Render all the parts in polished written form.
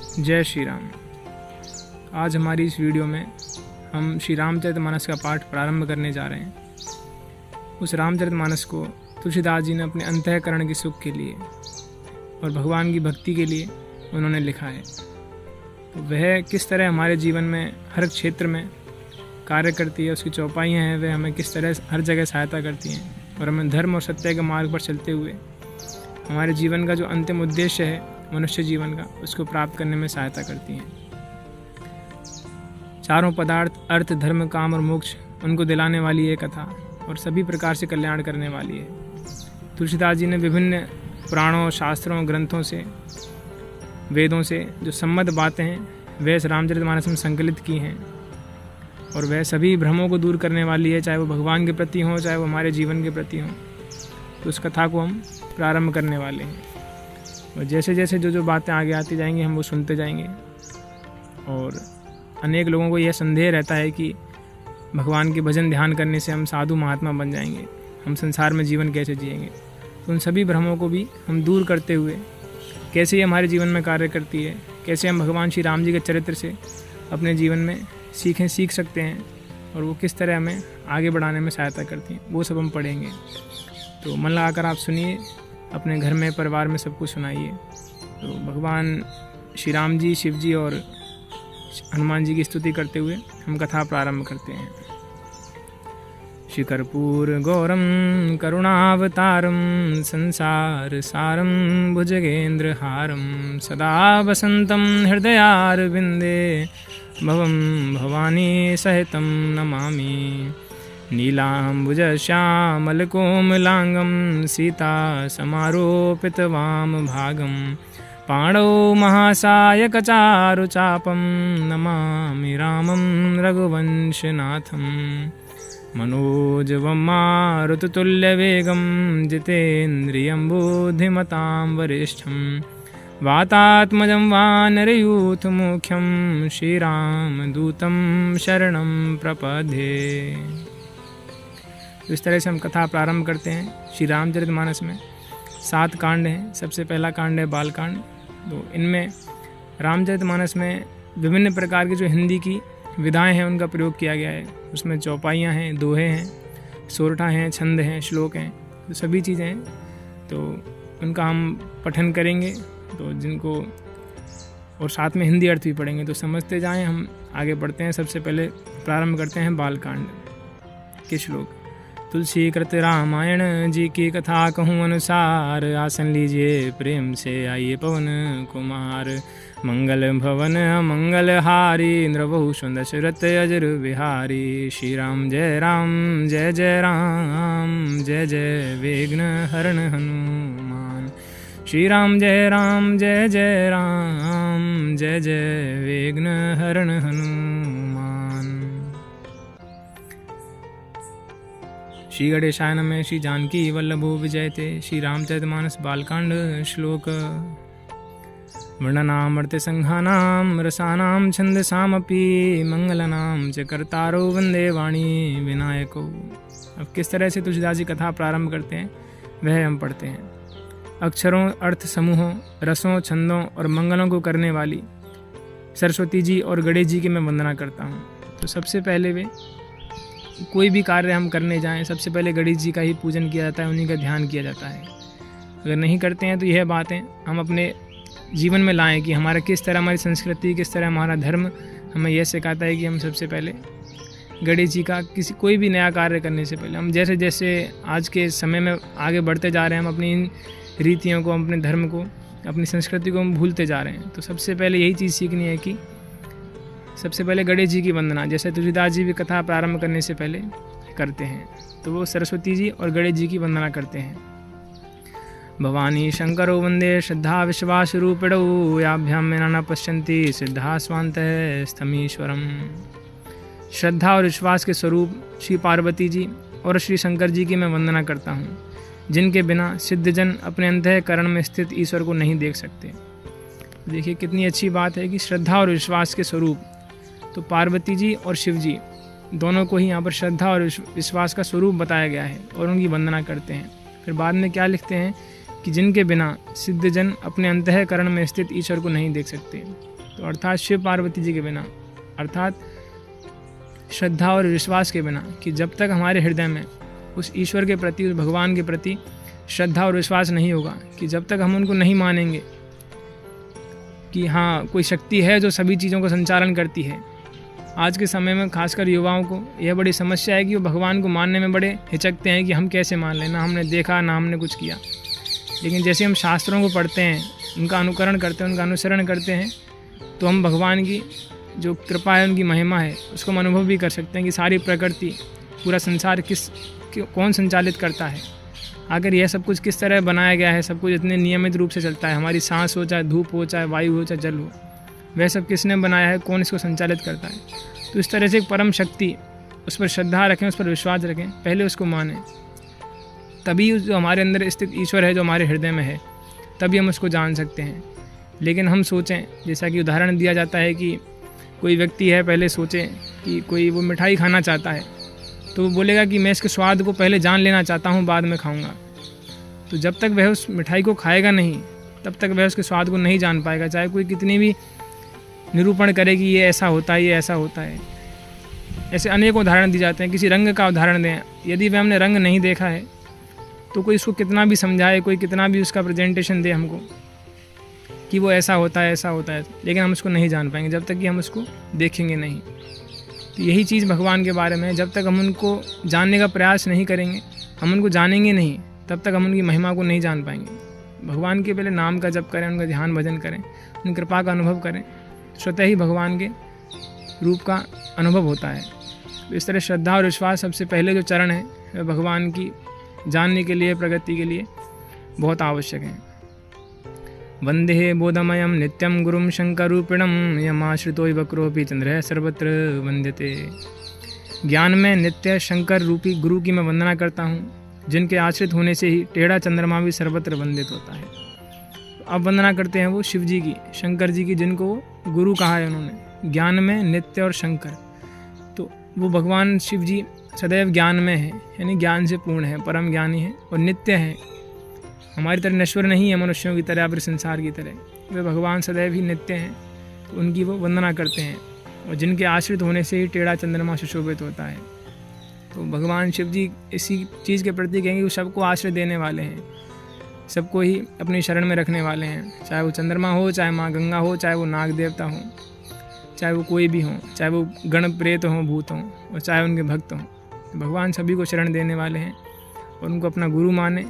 जय श्री राम। आज हमारी इस वीडियो में हम श्री रामचरितमानस का पाठ प्रारंभ करने जा रहे हैं। उस रामचरितमानस को तुलसीदास जी ने अपने अंतःकरण के सुख के लिए और भगवान की भक्ति के लिए उन्होंने लिखा है। तो वह किस तरह हमारे जीवन में हर क्षेत्र में कार्य करती है, उसकी चौपाइयाँ हैं, वह हमें किस तरह हर जगह सहायता करती हैं और हमें धर्म और सत्य के मार्ग पर चलते हुए हमारे जीवन का जो अंतिम उद्देश्य है मनुष्य जीवन का, उसको प्राप्त करने में सहायता करती हैं। चारों पदार्थ अर्थ, धर्म, काम और मोक्ष उनको दिलाने वाली ये कथा और सभी प्रकार से कल्याण करने वाली है। तुलसीदास जी ने विभिन्न पुराणों, शास्त्रों, ग्रंथों से, वेदों से जो सम्मत बातें हैं वह इस रामचरितमानस में संकलित की हैं और वह सभी भ्रमों को दूर करने वाली है, चाहे वो भगवान के प्रति हों, चाहे वो हमारे जीवन के प्रति हों। तो उस कथा को हम प्रारंभ करने वाले हैं और जैसे जैसे जो बातें आगे आती जाएंगी हम वो सुनते जाएंगे। और अनेक लोगों को यह संदेह रहता है कि भगवान के भजन ध्यान करने से हम साधु महात्मा बन जाएंगे, हम संसार में जीवन कैसे जिएंगे। तो उन सभी भ्रमों को भी हम दूर करते हुए कैसे ये हमारे जीवन में कार्य करती है, कैसे हम भगवान श्री राम जी के चरित्र से अपने जीवन में सीख सकते हैं और वो किस तरह हमें आगे बढ़ाने में सहायता करती हैं, वो सब हम पढ़ेंगे। तो मन लगाकर आप सुनिए, अपने घर में, परिवार में सबको सुनाइए। तो भगवान श्री राम जी, शिव जी और हनुमान जी की स्तुति करते हुए हम कथा प्रारंभ करते हैं। शिकर्पूर गौरम करुणावतारम संसार सारम भुजगेंद्र हारम सदा वसंतम हृदयारविंदे भवम भवानी सहितं नमामि। नीलाम्बुज श्यामल कोमलांगम सीता समारोपित वाम भागम पाणौ महासायक चारु चापम नमामि रामं रघुवंशनाथम। मनोजवं मारुततुल्यवेगं जितेन्द्रियं बुद्धिमतां वरिष्ठं वातात्मजं वानरयूथमुख्यं श्रीरामदूतं शरणं प्रपद्ये। तो इस तरह से हम कथा प्रारंभ करते हैं। श्री रामचरितमानस में 7 कांड हैं। सबसे पहला कांड है बालकांड। तो इनमें रामचरितमानस में विभिन्न प्रकार की जो हिंदी की विधाएं हैं उनका प्रयोग किया गया है। उसमें चौपाइयाँ हैं, दोहे हैं, सोरठा हैं, छंद हैं, श्लोक हैं, तो सभी चीज़ें हैं। तो उनका हम पठन करेंगे तो जिनको, और साथ में हिंदी अर्थ भी पढ़ेंगे, तो समझते जाएं। हम आगे बढ़ते हैं। सबसे पहले प्रारंभ करते हैं बालकांड के श्लोक। तुलसी कृत रामायण जी की कथा कहूँ अनुसार, आसन लीजिए प्रेम से आइए पवन कुमार। मंगल भवन मंगल हारी, नृभूषण दशरथ अजर बिहारी। श्री राम जय जय राम, जय जय विघ्न हरण हनुमान। श्री राम जय राम, जय जय राम, जय जय विघ्न हरण हनुमान। श्री गणेशाय नमः। श्री जानकी वल्लभो विजयते। श्री रामचरितमानस बालकांड श्लोक। वर्णनामर्थ संघानाम रसानाम छंदसामपि मंगलनाम च कर्तारो वंदे वाणी विनायको। अब किस तरह से तुलसीदास जी कथा प्रारंभ करते हैं वह हम पढ़ते हैं। अक्षरों, अर्थ समूहों, रसों, छंदों और मंगलों को करने वाली सरस्वती जी और गणेश जी की मैं वंदना करता हूँ। तो सबसे पहले वे कोई भी कार्य हम करने जाएं, सबसे पहले गणेश जी का ही पूजन किया जाता है, उन्हीं का ध्यान किया जाता है। अगर नहीं करते हैं तो यह बातें हम अपने जीवन में लाएं कि हमारा किस तरह, हमारी संस्कृति, किस तरह हमारा धर्म हमें यह सिखाता है कि हम सबसे पहले गणेश जी का कोई भी नया कार्य करने से पहले, हम जैसे जैसे आज के समय में आगे बढ़ते जा रहे हैं, हम अपनी इन रीतियों को, अपने धर्म को, अपनी संस्कृति को हम भूलते जा रहे हैं। तो सबसे पहले यही चीज़ सीखनी है कि सबसे पहले गणेश जी की वंदना, जैसे तुलसीदास जी भी कथा प्रारंभ करने से पहले करते हैं, तो वो सरस्वती जी और गणेश जी की वंदना करते हैं। भवानी शंकरो वंदे श्रद्धा विश्वास रूपिणौ, याभ्याम में न पश्यन्ति सिद्धा स्वांत स्थमीश्वरम। श्रद्धा और विश्वास के स्वरूप श्री पार्वती जी और श्री शंकर जी की मैं वंदना करता हूँ, जिनके बिना सिद्धजन अपने अंतःकरण में स्थित ईश्वर को नहीं देख सकते। देखिए कितनी अच्छी बात है कि श्रद्धा और विश्वास के स्वरूप, तो पार्वती जी और शिव जी दोनों को ही यहाँ पर श्रद्धा और विश्वास का स्वरूप बताया गया है और उनकी वंदना करते हैं। फिर बाद में क्या लिखते हैं कि जिनके बिना सिद्धजन अपने अंतःकरण में स्थित ईश्वर को नहीं देख सकते। तो अर्थात शिव पार्वती जी के बिना, अर्थात श्रद्धा और विश्वास के बिना, कि जब तक हमारे हृदय में उस ईश्वर के प्रति, उस भगवान के प्रति श्रद्धा और विश्वास नहीं होगा, कि जब तक हम उनको नहीं मानेंगे कि हाँ कोई शक्ति है जो सभी चीज़ों का संचालन करती है। आज के समय में खासकर युवाओं को यह बड़ी समस्या है कि वो भगवान को मानने में बड़े हिचकते हैं कि हम कैसे मान लें, ना हमने देखा ना हमने कुछ किया। लेकिन जैसे हम शास्त्रों को पढ़ते हैं, उनका अनुकरण करते हैं, उनका अनुसरण करते हैं, तो हम भगवान की जो कृपा है, उनकी महिमा है, उसको हम अनुभव भी कर सकते हैं कि सारी प्रकृति, पूरा संसार कौन संचालित करता है, आखिर यह सब कुछ किस तरह बनाया गया है। सब कुछ इतने नियमित रूप से चलता है, हमारी सांस हो, चाहे धूप हो, चाहे वायु हो, चाहे जल हो, वह सब किसने बनाया है, कौन इसको संचालित करता है। तो इस तरह से एक परम शक्ति, उस पर श्रद्धा रखें, उस पर विश्वास रखें, पहले उसको मानें, तभी जो हमारे अंदर स्थित ईश्वर है, जो हमारे हृदय में है, तभी हम उसको जान सकते हैं। लेकिन हम सोचें, जैसा कि उदाहरण दिया जाता है कि कोई व्यक्ति है, पहले सोचें कि कोई वो मिठाई खाना चाहता है, तो वो बोलेगा कि मैं इसके स्वाद को पहले जान लेना चाहता हूँ, बाद में खाऊंगा। तो जब तक वह उस मिठाई को खाएगा नहीं, तब तक वह उसके स्वाद को नहीं जान पाएगा, चाहे कोई कितनी भी निरूपण करे कि ये ऐसा होता है, ये ऐसा होता है। ऐसे अनेक उदाहरण दिए जाते हैं। किसी रंग का उदाहरण दें, यदि वह हमने रंग नहीं देखा है, तो कोई इसको कितना भी समझाए, कोई कितना भी उसका प्रेजेंटेशन दे हमको कि वो ऐसा होता है, ऐसा होता है, लेकिन हम उसको नहीं जान पाएंगे जब तक कि हम उसको देखेंगे नहीं। तो यही चीज़ भगवान के बारे में है, जब तक हम उनको जानने का प्रयास नहीं करेंगे, हम उनको जानेंगे नहीं, तब तक हम उनकी महिमा को नहीं जान पाएंगे। भगवान के पहले नाम का जप करें, उनका ध्यान भजन करें, उनकी कृपा का अनुभव करें, स्वतः ही भगवान के रूप का अनुभव होता है। तो इस तरह श्रद्धा और विश्वास सबसे पहले जो चरण है, वह भगवान की जानने के लिए, प्रगति के लिए बहुत आवश्यक है। वंदे बोधमयम नित्यम गुरुम शंकर रूपिणम यमाश्रितो वक्रोपि चंद्र सर्वत्र वंद्यते। ज्ञान में नित्य शंकर रूपी गुरु की मैं वंदना करता हूँ, जिनके आश्रित होने से ही टेढ़ा चंद्रमा भी सर्वत्र वंदित होता है। अब वंदना करते हैं वो शिव जी की, शंकर जी की, जिनको गुरु कहा है उन्होंने। ज्ञान में नित्य और शंकर, तो वो भगवान शिव जी सदैव ज्ञान में है, यानी ज्ञान से पूर्ण है, परम ज्ञानी है और नित्य है। हमारी तरह नश्वर नहीं है, मनुष्यों की तरह, फिर संसार की तरह। वे भगवान सदैव ही नित्य हैं, तो उनकी वो वंदना करते हैं। और जिनके आश्रित होने से ही टेढ़ा चंद्रमा सुशोभित होता है। तो भगवान शिव जी इसी चीज़ के प्रति कहेंगे, वो सबको आश्रय देने वाले हैं, सबको ही अपनी शरण में रखने वाले हैं। चाहे वो चंद्रमा हो, चाहे माँ गंगा हो, चाहे वो नाग देवता हो, चाहे वो कोई भी हो, चाहे वो गण प्रेत हों, भूत हों, और चाहे उनके भक्त हों, भगवान सभी को शरण देने वाले हैं। और उनको अपना गुरु माने।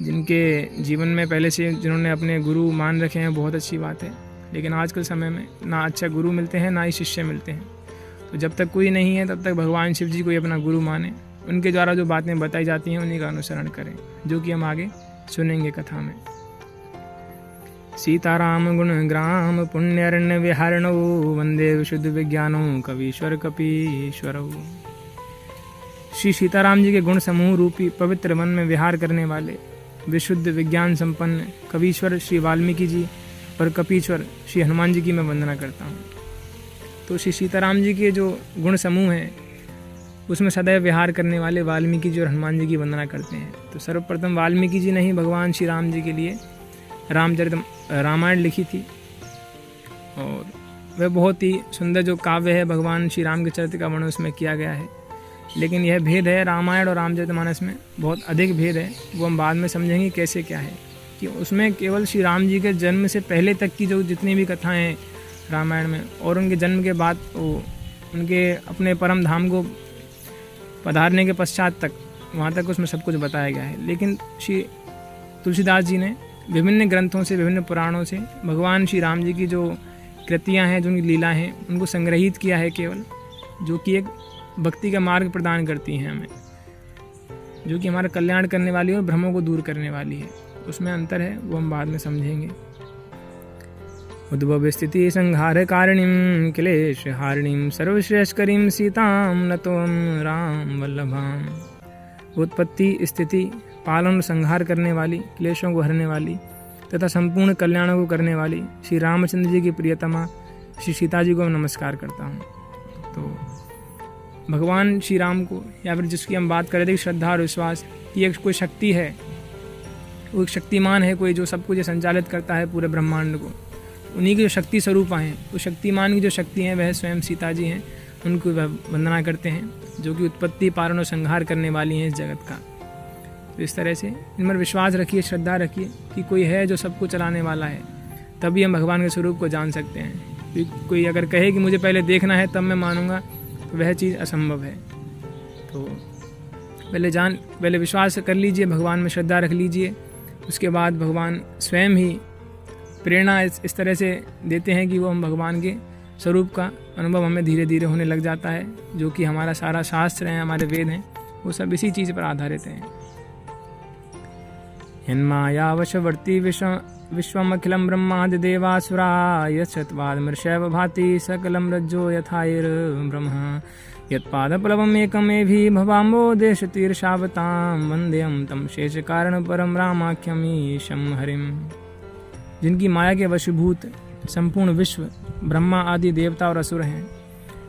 जिनके जीवन में पहले से जिन्होंने अपने गुरु मान रखे हैं, बहुत अच्छी बात है। लेकिन आजकल समय में ना अच्छा गुरु मिलते हैं, ना ही शिष्य मिलते हैं। तो जब तक कोई नहीं है, तब तक भगवान शिव जी को ही अपना गुरु माने। उनके द्वारा जो बातें बताई जाती हैं, उन्हीं का अनुसरण करें, जो कि हम आगे सुनेंगे कथा में। सीताराम गुण ग्राम पुण्यरण्य विहारणौ वंदे विशुद्ध विज्ञानौ कवीश्वर कपीश्वरौ। श्री सीताराम जी के गुण समूह रूपी पवित्र वन में विहार करने वाले विशुद्ध विज्ञान संपन्न कवीश्वर श्री वाल्मीकि जी और कपीश्वर श्री हनुमान जी की मैं वंदना करता हूँ। तो श्री सीताराम जी के जो गुण समूह हैं, उसमें सदैव विहार करने वाले वाल्मीकि जी और हनुमान जी की वंदना करते हैं। तो सर्वप्रथम वाल्मीकि जी ने ही भगवान श्री राम जी के लिए रामायण लिखी थी, और वह बहुत ही सुंदर जो काव्य है, भगवान श्री राम के चरित्र का वर्णन उसमें किया गया है। लेकिन यह भेद है रामायण और रामचरितमानस में, बहुत अधिक भेद है। वो हम बाद में समझेंगे कैसे क्या है, कि उसमें केवल श्री राम जी के जन्म से पहले तक की जो जितनी भी कथाएं हैं रामायण में, और उनके जन्म के बाद वो उनके अपने परम धाम को पधारने के पश्चात तक, वहाँ तक उसमें सब कुछ बताया गया है। लेकिन श्री तुलसीदास जी ने विभिन्न ग्रंथों से, विभिन्न पुराणों से भगवान श्री राम जी की जो कृतियाँ हैं, जो उनकी लीला हैं, उनको संग्रहित किया है केवल, जो कि एक भक्ति का मार्ग प्रदान करती हैं हमें, जो कि हमारा कल्याण करने वाली है और भ्रमों को दूर करने वाली है। उसमें अंतर है, वो हम बाद में समझेंगे। उद्भव स्थिति संहार कारिणीं क्लेश हारिणीं सर्वश्रेष्ठकरीं सीतां नतोम राम वल्लभाम। उत्पत्ति, स्थिति, पालन और संहार करने वाली, क्लेशों को हरने वाली तथा संपूर्ण कल्याणों को करने वाली श्री रामचंद्र जी की प्रियतमा श्री सीता जी को मैं नमस्कार करता हूँ। तो भगवान श्री राम को, या फिर जिसकी हम बात कर रहे थे श्रद्धा और विश्वास, कि एक कोई शक्ति है, वो एक शक्तिमान है कोई, जो सब कुछ संचालित करता है पूरे ब्रह्मांड को। उन्हीं की जो शक्ति स्वरूपा हैं, उस शक्तिमान की जो शक्ति हैं वह स्वयं सीता जी हैं, उनको वंदना करते हैं, जो कि उत्पत्ति पालन और संहार करने वाली हैं इस जगत का। तो इस तरह से इन पर विश्वास रखिए, श्रद्धा रखिए कि कोई है जो सबको चलाने वाला है, तभी हम भगवान के स्वरूप को जान सकते हैं। कोई अगर कहे कि मुझे पहले देखना है तब मैं मानूंगा, तो वह चीज़ असंभव है। तो पहले विश्वास कर लीजिए, भगवान में श्रद्धा रख लीजिए, उसके बाद भगवान स्वयं ही प्रेरणा इस तरह से देते हैं कि वो हम भगवान के स्वरूप का अनुभव हमें धीरे धीरे होने लग जाता है, जो कि हमारा सारा शास्त्र है, हमारे वेद हैं, वो सब इसी चीज़ पर आधारित हैं। यन्मायावशवर्ती विश्वमखिलं ब्रह्मादिदेवासुरा यच्छत्वादमृषैव भाति सकलं रज्जो यथायैर्ब्रह्म यत्पादप्लवमेकमेवि भवाम्बोदेशतीर्षावतां वन्देयं तं शेषकारणपरं रामाख्यमीशं हरिम्। जिनकी माया के वशीभूत संपूर्ण विश्व ब्रह्मा आदि देवता और असुर हैं,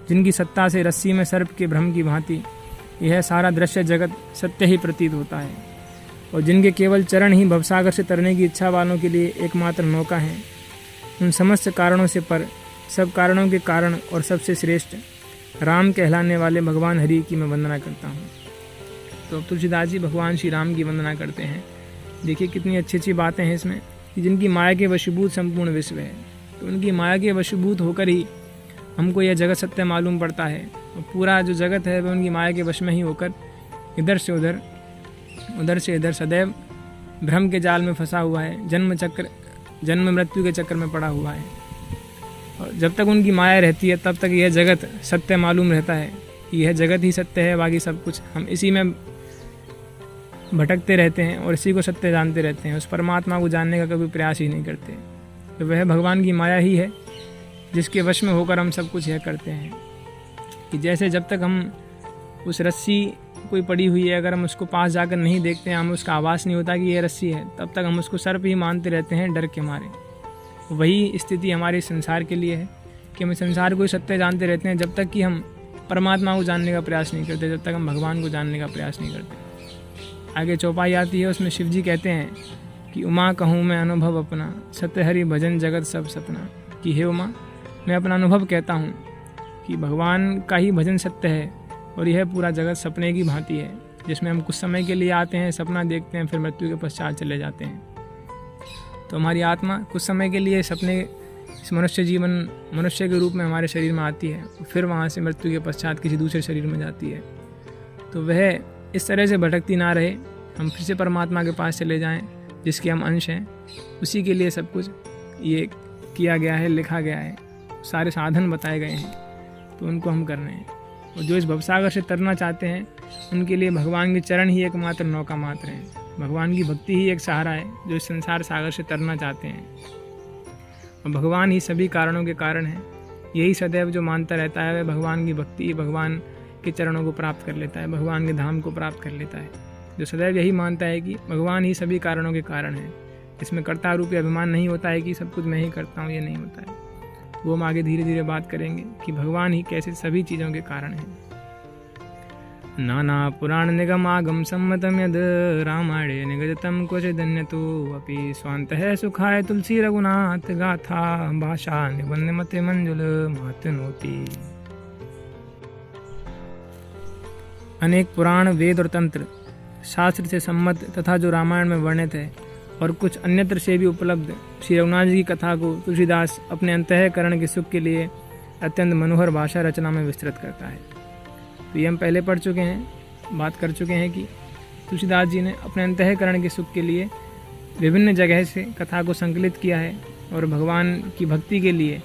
जिनकी सत्ता से रस्सी में सर्प के भ्रम की भांति यह सारा दृश्य जगत सत्य ही प्रतीत होता है, और जिनके केवल चरण ही भवसागर से तरने की इच्छा वालों के लिए एकमात्र नौका है, उन समस्त कारणों से पर, सब कारणों के कारण और सबसे श्रेष्ठ राम कहलाने वाले भगवान हरि की मैं वंदना करता हूँ। तो तुलसीदास जी भगवान श्री राम की वंदना करते हैं। देखिए कितनी अच्छी अच्छी बातें हैं इसमें, कि जिनकी माया के वशीभूत संपूर्ण विश्व है, तो उनकी माया के वशीभूत होकर ही हमको यह जगत सत्य मालूम पड़ता है, और पूरा जो जगत है वह उनकी माया के वश में ही होकर इधर से उधर, उधर से इधर सदैव भ्रम के जाल में फंसा हुआ है, जन्म मृत्यु के चक्कर में पड़ा हुआ है। और जब तक उनकी माया रहती है तब तक यह जगत सत्य मालूम रहता है कि यह जगत ही सत्य है, बाकी सब कुछ हम इसी में भटकते रहते हैं और इसी को सत्य जानते रहते हैं, उस परमात्मा को जानने का कभी प्रयास ही नहीं करते। तो वह भगवान की माया ही है जिसके वश में होकर हम सब कुछ यह करते हैं, कि जैसे जब तक हम उस रस्सी कोई पड़ी हुई है, अगर हम उसको पास जाकर नहीं देखते हैं, हमें उसका आभास नहीं होता कि यह रस्सी है, तब तक हम उसको सर्प ही मानते रहते हैं डर के मारे। वही स्थिति हमारे संसार के लिए है कि हम संसार को ही सत्य जानते रहते हैं, जब तक कि हम परमात्मा को जानने का प्रयास नहीं करते, जब तक हम भगवान को जानने का प्रयास नहीं करते। आगे चौपाई आती है, उसमें शिव जी कहते हैं कि उमा कहूँ मैं अनुभव अपना, सत्य हरि भजन जगत सब सपना। कि हे उमा, मैं अपना अनुभव कहता हूँ कि भगवान का ही भजन सत्य है, और यह पूरा जगत सपने की भांति है, जिसमें हम कुछ समय के लिए आते हैं, सपना देखते हैं, फिर मृत्यु के पश्चात चले जाते हैं। तो हमारी आत्मा कुछ समय के लिए सपने, इस मनुष्य के रूप में हमारे शरीर में आती है, फिर वहाँ से मृत्यु के पश्चात किसी दूसरे शरीर में जाती है। तो वह इस तरह से भटकती ना रहे, हम फिर से परमात्मा के पास चले जाएं, जिसके हम अंश हैं। उसी के लिए सब कुछ ये किया गया है, लिखा गया है, सारे साधन बताए गए हैं, तो उनको हम कर रहे हैं। और जो इस भवसागर से तरना चाहते हैं, उनके लिए भगवान के चरण ही एकमात्र नौका मात्र हैं, भगवान की भक्ति ही एक सहारा है, जो इस संसार सागर से तरना चाहते हैं। और भगवान ही सभी कारणों के कारण है। यही सदैव जो मानता रहता है वह भगवान की भक्ति, भगवान के चरणों को प्राप्त कर लेता है, भगवान के धाम को प्राप्त कर लेता है। जो सदैव यही मानता है कि भगवान ही सभी कारणों के कारण है, इसमें कर्ता रूपी अभिमान नहीं होता है कि सब कुछ मैं ही करता हूँ, ये नहीं होता है। वो हम आगे धीरे धीरे बात करेंगे कि भगवान ही कैसे सभी चीज़ों के कारण हैं। नाना पुराण निगम आगम सम्मतम यद रामायणे निगदितं क्वचिदन्यतो अपि स्वान्तः सुखाय तुलसी रघुनाथ गाथा भाषा निबंध मते मंजुल मातनोति। अनेक पुराण, वेद और तंत्र शास्त्र से सम्मत तथा जो रामायण में वर्णित है और कुछ अन्यत्र से भी उपलब्ध श्री रघुनाथ जी की कथा को तुलसीदास अपने अंतःकरण के सुख के लिए अत्यंत मनोहर भाषा रचना में विस्तृत करता है। तो ये हम पहले पढ़ चुके हैं, बात कर चुके हैं कि तुलसीदास जी ने अपने अंतःकरण के सुख के लिए विभिन्न जगह से कथा को संकलित किया है, और भगवान की भक्ति के लिए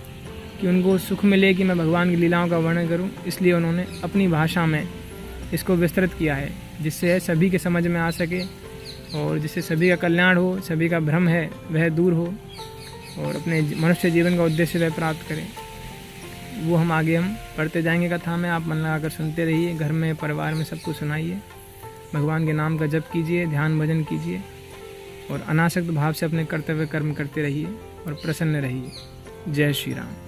कि उनको सुख मिले कि मैं भगवान की लीलाओं का वर्णन करूं, इसलिए उन्होंने अपनी भाषा में इसको विस्तृत किया है, जिससे सभी के समझ में आ सके और जिससे सभी का कल्याण हो, सभी का भ्रम है वह दूर हो और अपने मनुष्य जीवन का उद्देश्य वह प्राप्त करें। वो हम पढ़ते जाएंगे कथा में। आप मन लगाकर सुनते रहिए, घर में परिवार में सबको सुनाइए, भगवान के नाम का जप कीजिए, ध्यान भजन कीजिए और अनासक्त भाव से अपने कर्तव्य कर्म करते रहिए और प्रसन्न रहिए। जय श्री राम।